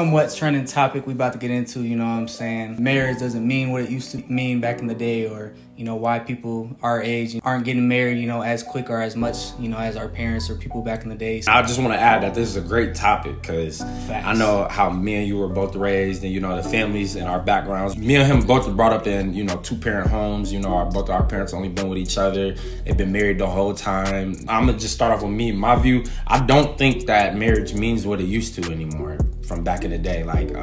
Somewhat trending topic we about to get into, you know what I'm saying? Marriage doesn't mean what it used to mean back in the day, or, you know, why people our age aren't getting married, you know, as quick or as much, you know, as our parents or people back in the day. I just want to add that this is a great topic because I know how me and you were both raised and, you know, the families and our backgrounds. Me and him both were brought up in, you know, 2-parent homes. You know, both our parents only been with each other. They've been married the whole time. I'm going to just start off with me. My view, I don't think that marriage means what it used to anymore from back in the day. Like,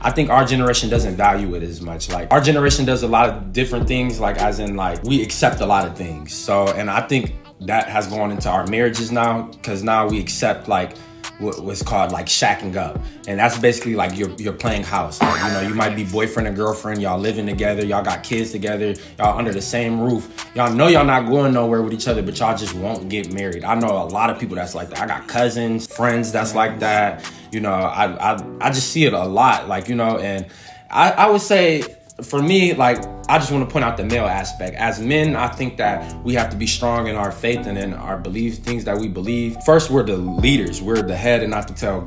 I think our generation doesn't value it as much. Like, our generation does a lot of different things, like, as in, like, we accept a lot of things. So, and I think that has gone into our marriages now, because now we accept, like, what's called, like, shacking up. And that's basically, like, you're playing house. Like, you know, you might be boyfriend and girlfriend, y'all living together, y'all got kids together, y'all under the same roof. Y'all know y'all not going nowhere with each other, but y'all just won't get married. I know a lot of people that's like that. I got cousins, friends that's like that. You know, I just see it a lot, like, you know, and I would say, for me, like, I just want to point out the male aspect. As men, I think that we have to be strong in our faith and in our beliefs, things that we believe. First, we're the leaders. We're the head and not the tail.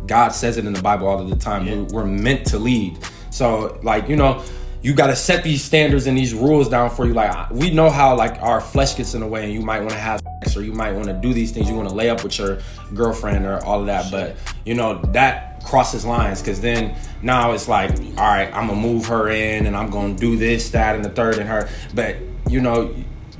God says it in the Bible all of the time. Yeah. We're meant to lead. So, like, you know, you got to set these standards and these rules down for you. Like, we know how, like, our flesh gets in the way and you might want to have sex, or you might want to do these things. You want to lay up with your girlfriend or all of that. But, you know, that crosses lines, because then now it's like, all right, I'm going to move her in and I'm going to do this, that, and the third in her. But, you know,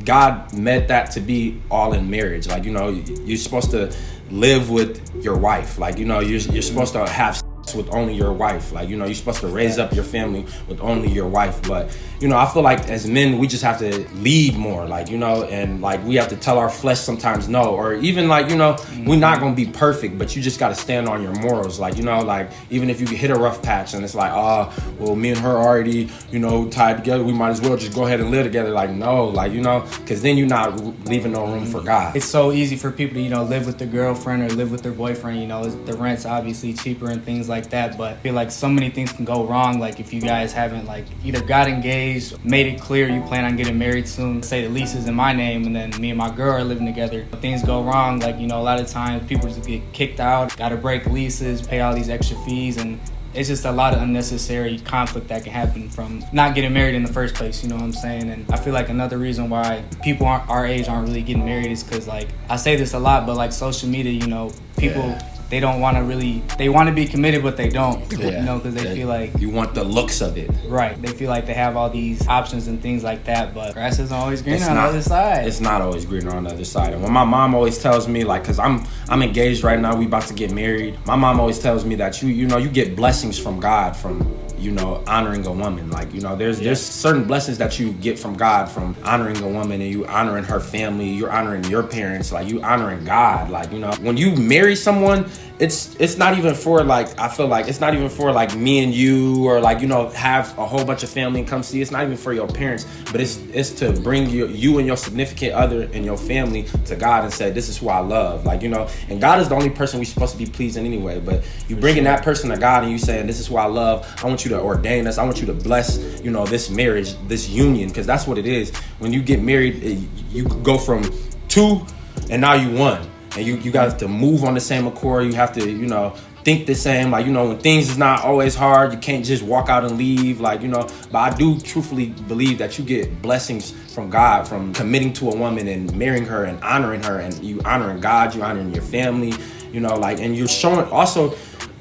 God meant that to be all in marriage. Like, you know, you're supposed to live with your wife. Like, you know, you're supposed to have sex with only your wife. Like, you know, you're supposed to raise up your family with only your wife. But, you know, I feel like as men, we just have to lead more, like, you know, and, like, we have to tell our flesh sometimes no, or even, like, you know, we're not going to be perfect, but you just got to stand on your morals. Like, you know, like, even if you hit a rough patch and it's like, oh, well, me and her already, you know, tied together, we might as well just go ahead and live together. Like, no, like, you know, because then you're not leaving no room for God. It's so easy for people to, you know, live with their girlfriend or live with their boyfriend. You know, the rent's obviously cheaper and things like that, but I feel like so many things can go wrong. Like, if you guys haven't, like, either got engaged, made it clear you plan on getting married soon, say the lease is in my name, and then me and my girl are living together, things go wrong. Like, you know, a lot of times people just get kicked out, gotta break leases, pay all these extra fees, and it's just a lot of unnecessary conflict that can happen from not getting married in the first place, you know what I'm saying? And I feel like another reason why people our age aren't really getting married is because, like, I say this a lot, but, like, social media, you know, people, they don't want to really, they want to be committed, but they don't, you know, because they feel like, you want the looks of it. Right. They feel like they have all these options and things like that, but grass isn't always greener on the other side. It's not always greener on the other side. And when my mom always tells me, like, because I'm engaged right now, we about to get married, my mom always tells me that you know, you get blessings from God from, you know, honoring a woman. Like, you know, there's certain blessings that you get from God from honoring a woman, and you honoring her family, you're honoring your parents, like, you honoring God. Like, you know, when you marry someone, it's not even for, like, I feel like it's not even for, like, me and you, or, like, you know, have a whole bunch of family and come see. It's not even for your parents, but it's to bring you and your significant other and your family to God and say, this is who I love. Like, you know, and God is the only person we're supposed to be pleasing anyway, but you bringing that person to God and you saying, this is who I love. I want you to ordain us. I want you to bless, you know, this marriage, this union, because that's what it is. When you get married, you go from 2 and now you 1. And you got to move on the same accord. You have to, you know, think the same. Like, you know, when things is not always hard, you can't just walk out and leave. Like, you know, but I do truthfully believe that you get blessings from God from committing to a woman and marrying her and honoring her, and you honoring God, you honoring your family, you know, like, and you're showing also,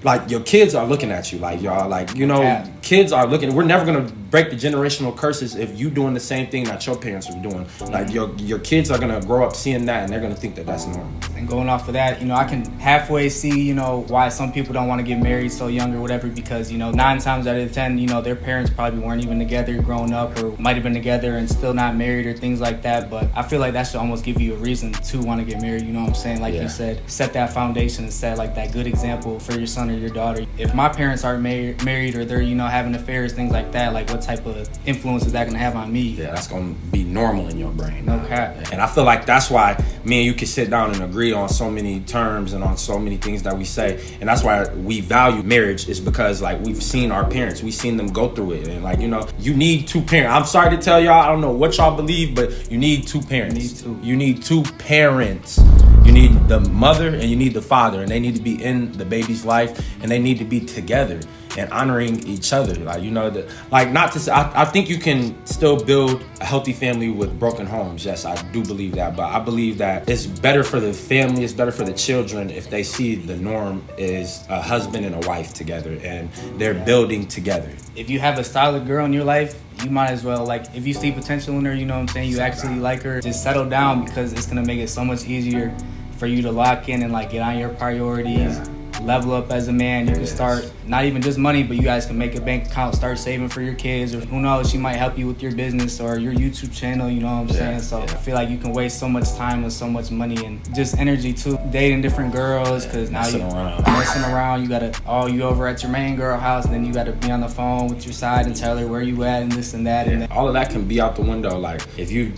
like, your kids are looking at you, like, y'all, like, you know, kids are looking. We're never gonna break the generational curses if you doing the same thing that your parents were doing. Like, your kids are gonna grow up seeing that, and they're gonna think that that's normal. And going off of that, you know, I can halfway see, you know, why some people don't want to get married so young or whatever, because, you know, 9 times out of 10, you know, their parents probably weren't even together growing up, or might have been together and still not married, or things like that. But I feel like that should almost give you a reason to want to get married, you know what I'm saying? Like you said, set that foundation and set, like, that good example for your son or your daughter. If my parents aren't married, or they're, you know, having affairs, things like that, like, what type of influence is that going to have on me? Yeah, that's going to be normal in your brain. Okay. And I feel like that's why me and you can sit down and agree on so many terms and on so many things that we say. And that's why we value marriage, is because, like, we've seen our parents, we've seen them go through it. And, like, you know, you need 2 parents. I'm sorry to tell y'all, I don't know what y'all believe, but you need 2 parents. You need 2 parents. You need the mother and you need the father, and they need to be in the baby's life, and they need to be together and honoring each other. Like, you know, not to say, I think you can still build a healthy family with broken homes. Yes, I do believe that. But I believe that it's better for the family, it's better for the children if they see the norm is a husband and a wife together and they're building together. If you have a solid girl in your life, you might as well, like, if you see potential in her, you know what I'm saying, you actually like her, just settle down, because it's going to make it so much easier for you to lock in and, like, get on your priorities. Yeah. Level up as a man. You can start, not even just money, but you guys can make a bank account, start saving for your kids, or who knows, she might help you with your business or your YouTube channel, you know what I'm saying? So I feel like you can waste so much time and so much money and just energy too, dating different girls, because now you're messing around. You gotta, you over at your main girl house, and then you gotta be on the phone with your side and tell her where you at and this and that. Yeah. And then, all of that can be out the window. Like, if you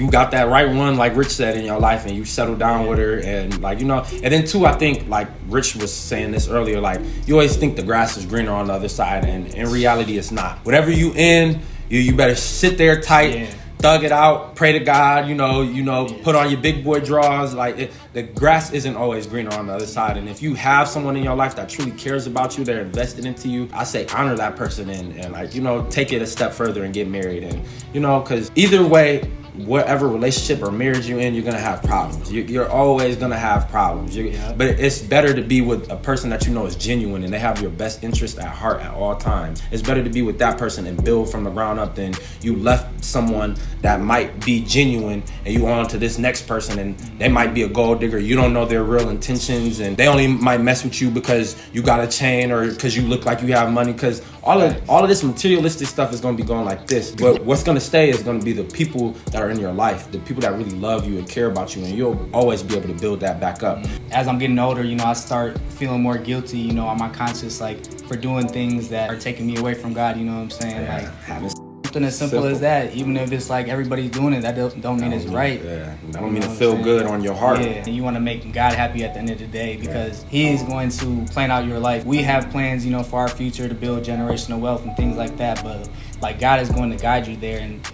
got that right one, like Rich said, in your life, and you settle down with her, and, like, you know, and then too, I think, like Rich was saying this earlier, like, you always think the grass is greener on the other side, and in reality it's not. Whatever you in, you better sit there tight, thug it out, pray to God, you know, put on your big boy drawers. Like, the grass isn't always greener on the other side. And if you have someone in your life that truly cares about you, they're invested into you, I say honor that person and like, you know, take it a step further and get married. And, you know, because either way, whatever relationship or marriage you're in, you're gonna have problems. You're always gonna have problems. But it's better to be with a person that you know is genuine and they have your best interest at heart at all times. It's better to be with that person and build from the ground up than you left someone that might be genuine and you on to this next person and they might be a gold digger. You don't know their real intentions, and they only might mess with you because you got a chain or because you look like you have money. Because all of this materialistic stuff is gonna be going like this. But what's gonna stay is gonna be the people that are in your life, the people that really love you and care about you, and you'll always be able to build that back up. As I'm getting older, you know, I start feeling more guilty, you know, on my conscience, like, for doing things that are taking me away from God, you know what I'm saying? Like, having something as simple as that, even if it's like everybody's doing it, that don't mean it's right. That don't mean to feel good on your heart. Yeah, and you want to make God happy at the end of the day, because He is going to plan out your life. We have plans, you know, for our future to build generational wealth and things like that, but like, God is going to guide you there, and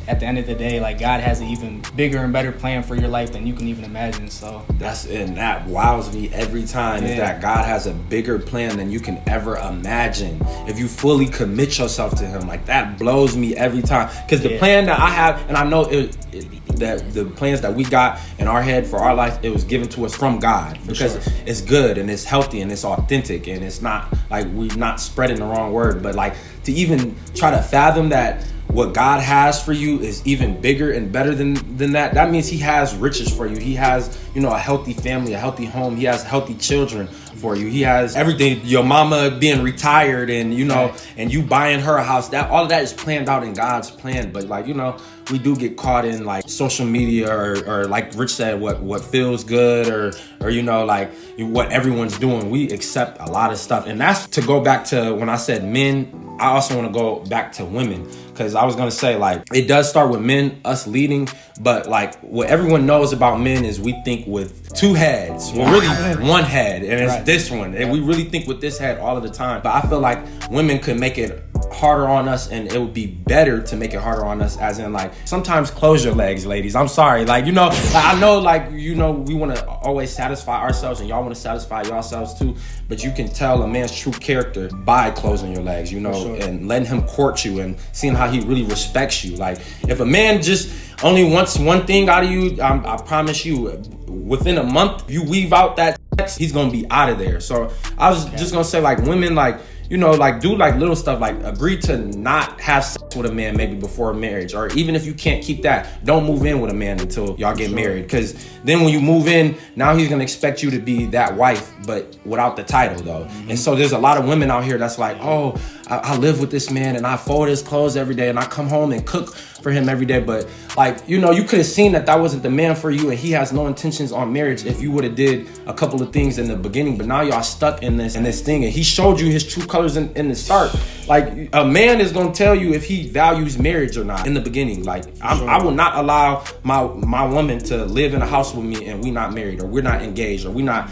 at the end of the day, like, God has an even bigger and better plan for your life than you can even imagine. So that wows me every time, is that God has a bigger plan than you can ever imagine. If you fully commit yourself to Him, like, that blows me every time. Because the plan that I have, and I know that the plans that we got in our head for our life, it was given to us from God, because it's good and it's healthy and it's authentic, and it's not like we're not spreading the wrong word, but like, to even try to fathom that what God has for you is even bigger and better than that. That means He has riches for you. He has, you know, a healthy family, a healthy home. He has healthy children for you. He has everything. Your mama being retired, and, you know, and you buying her a house. That all of that is planned out in God's plan. But, like, you know, we do get caught in, like, social media or like Rich said, what feels good or you know, like, what everyone's doing. We accept a lot of stuff, and that's to go back to when I said men. I also want to go back to women, because I was going to say, like, it does start with men, us leading, but, like, what everyone knows about men is we think with two heads. Well, really one head, and it's this one. And we really think with this head all of the time. But I feel like women could make it harder on us, and it would be better to make it harder on us, as in, like, sometimes close your legs, ladies. I'm sorry. Like, you know, I know, like, you know, we want to always satisfy ourselves, and y'all want to satisfy yourselves too, but you can tell a man's true character by closing your legs, you know, and letting him court you and seeing how he really respects you. Like, if a man just only wants one thing out of you, I promise you, within a month, you weave out that sex, he's gonna be out of there. So I was just gonna say, like, women, like, you know, like, do, like, little stuff, like, agree to not have sex with a man maybe before marriage, or even if you can't keep that, don't move in with a man until y'all get married, because then when you move in, now he's gonna expect you to be that wife, but without the title, though. And so there's a lot of women out here that's like, oh, I live with this man and I fold his clothes every day and I come home and cook for him every day, but, like, you know, you could have seen that wasn't the man for you, and he has no intentions on marriage if you would have did a couple of things in the beginning. But now y'all stuck in this thing, and he showed you his true colors in the start. Like, a man is gonna tell you if he values marriage or not in the beginning. Like, I will not allow my woman to live in a house with me and we not married, or we're not engaged, or we not,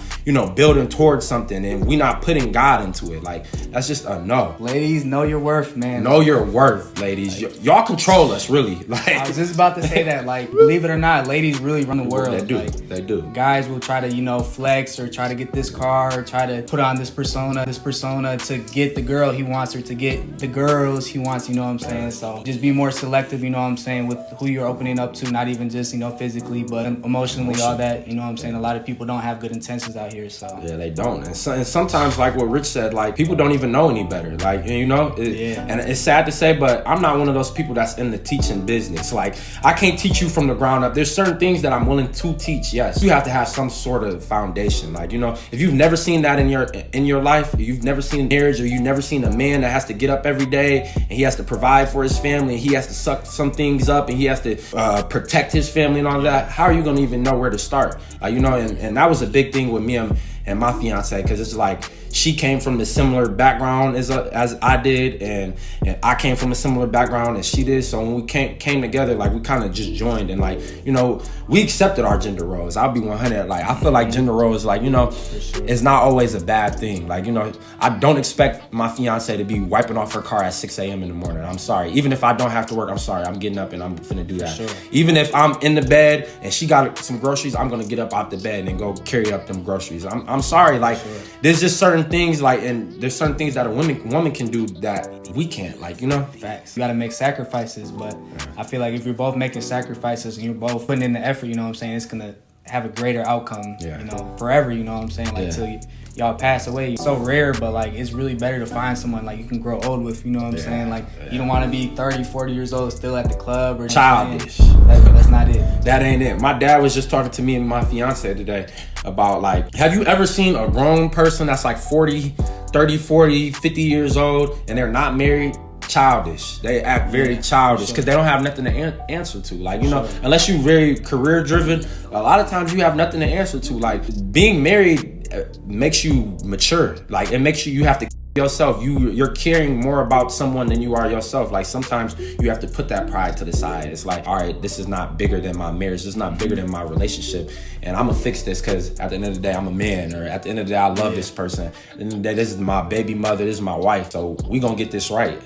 building towards something, and we not putting God into it. Like, that's just a no. Ladies, know your worth, man. Know your worth, ladies. Y'all control us, really. Like, I was just about to say that. Like, believe it or not, ladies really run the world. They do. Like, They do. Guys will try to, flex, or try to get this car, or try to put on this persona to get the girl he wants, or to get the girls he wants, you know what I'm saying? So just be more selective, you know what I'm saying, with who you're opening up to, not even just, physically, but emotionally, all that, you know what I'm saying? A lot of people don't have good intentions out here, so. Yeah, they don't. And sometimes, like what Rich said, like, people don't even know any better. Like, and it's sad to say, but I'm not one of those people that's in the teaching business. Like, I can't teach you from the ground up. There's certain things that I'm willing to teach, yes. You have to have some sort of foundation. Like, if you've never seen that in your life, you've never seen marriage, or you've never seen a man that has to get up every day and he has to provide for his family, and he has to suck some things up, and he has to protect his family and all of that, how are you going to even know where to start? And that was a big thing with me and my fiance, because it's like, she came from a similar background as I did, and I came from a similar background as she did. So when we came together, like, we kind of just joined, and like, we accepted our gender roles. I'll be 100. Like, I feel like gender roles, like, it's not always a bad thing. Like, I don't expect my fiance to be wiping off her car at 6 a.m. in the morning. I'm sorry. Even if I don't have to work, I'm sorry. I'm getting up and I'm finna do that. Sure. Even if I'm in the bed and she got some groceries, I'm gonna get up out the bed and go carry up them groceries. I'm sorry. Like, there's just certain things, like, and there's certain things that a woman can do that we can't, like, Facts. You gotta make sacrifices, but I feel like if you're both making sacrifices and you're both putting in the effort, you know what I'm saying, it's gonna have a greater outcome, forever, you know what I'm saying, like, till y'all pass away. It's so rare, but like, it's really better to find someone like you can grow old with, you know what I'm saying? Like, you don't want to be 30, 40 years old still at the club or childish. That's not it. That ain't it. My dad was just talking to me and my fiance today about, like, have you ever seen a grown person that's like 30, 40, 50 years old and they're not married? Childish. They act very childish because they don't have nothing to answer to. Like, unless you're very career driven, a lot of times you have nothing to answer to. Like, being married makes you mature. Like, it makes you have to yourself. You're caring more about someone than you are yourself. Like, sometimes you have to put that pride to the side. It's like, all right, this is not bigger than my marriage. This is not bigger than my relationship, and I'm gonna fix this because at the end of the day, I'm a man, or at the end of the day, I love this person. At the end of the day, this is my baby mother. This is my wife. So we gonna get this right.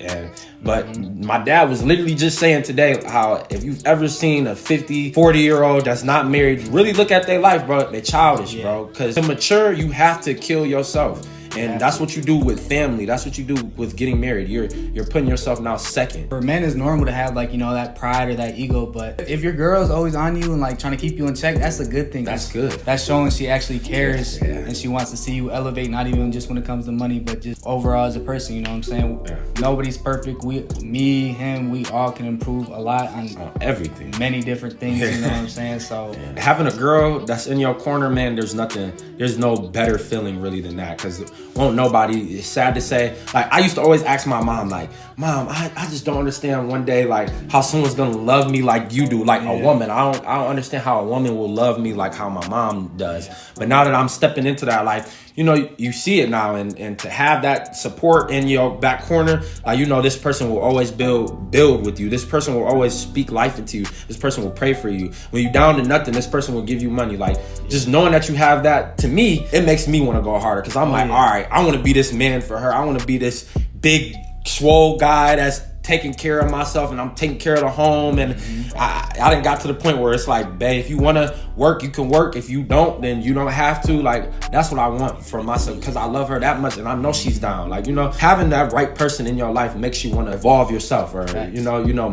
But my dad was literally just saying today how if you've ever seen a 50, 40-year-old that's not married, really look at their life, bro. They're childish, bro. Because to mature, you have to kill yourself. And that's what you do with family. That's what you do with getting married. You're putting yourself now second. For men, it's normal to have, like, that pride or that ego. But if your girl's always on you and, like, trying to keep you in check, that's a good thing. That's good. That's showing she actually cares and she wants to see you elevate, not even just when it comes to money, but just overall as a person, you know what I'm saying? Yeah. Nobody's perfect. Me, him, we all can improve a lot on everything. Many different things, you know what I'm saying? So having a girl that's in your corner, man, there's no better feeling really than that, because won't nobody, it's sad to say, like, I used to always ask my mom, like, Mom, I just don't understand one day, like, how someone's gonna love me like you do, like a woman. I don't understand how a woman will love me like how my mom does. But now that I'm stepping into that life, you see it now, and to have that support in your back corner, this person will always build with you. This person will always speak life into you. This person will pray for you. When you're down to nothing, this person will give you money. Like, just knowing that you have that, to me, it makes me want to go harder, because I'm all right, I want to be this man for her. I want to be this big, swole guy that's taking care of myself, and I'm taking care of the home, and I done got to the point where it's like, babe, if you want to work, you can work. If you don't, then you don't have to. Like, that's what I want for myself, because I love her that much, and I know she's down. Like, having that right person in your life makes you want to evolve yourself, or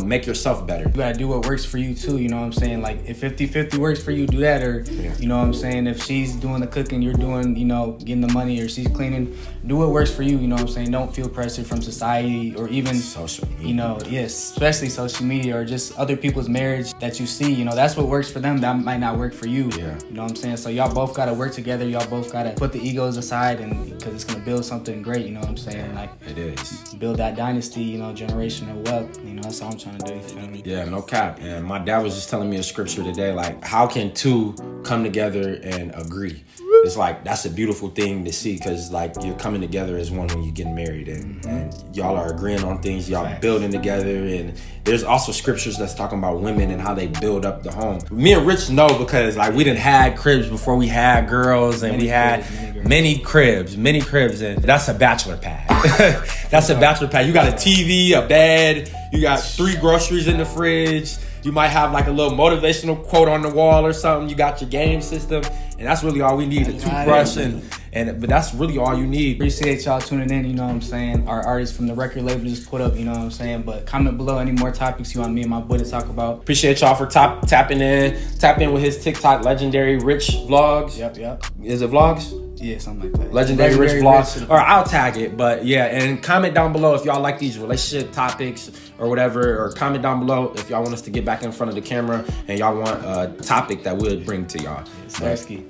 make yourself better. You gotta do what works for you too, you know what I'm saying? Like, if 50-50 works for you, do that. Or you know what I'm saying, if she's doing the cooking, you're doing, getting the money, or she's cleaning, do what works for you, you know what I'm saying? Don't feel pressure from society, or even social media. Especially social media, or just other people's marriage that you see, that's what works for them, that might not work for you. You know what I'm saying? So y'all both gotta work together. Y'all both gotta put the egos aside, and because it's gonna build something great, you know what I'm saying? Like, it is. Build that dynasty, generational wealth. That's all I'm trying to do, you feel me? Yeah, no cap. And my dad was just telling me a scripture today, like, how can two come together and agree? it's like that's a beautiful thing to see, because like you're coming together as one when you're getting married, and y'all are agreeing on things, y'all building together. And there's also scriptures that's talking about women and how they build up the home. Me and Rich know, because like we done had cribs before we had girls, and we had many cribs, and that's a bachelor pad. That's a bachelor pad. You got a TV, a bed, you got 3 groceries in the fridge. You might have like a little motivational quote on the wall or something. You got your game system, and that's really all we need. A toothbrush, but that's really all you need. Appreciate y'all tuning in, you know what I'm saying? Our artists from the record label just put up, you know what I'm saying? But comment below any more topics you want me and my boy to talk about. Appreciate y'all for tapping in. Tap in with his TikTok, Legendary Rich Vlogs. Yep. Is it vlogs? Yeah, something like that. Legendary Rich Vlogs. Or I'll tag it, but yeah. And comment down below if y'all like these relationship topics or whatever. Or comment down below if y'all want us to get back in front of the camera and y'all want a topic that we'll bring to y'all. Starsky.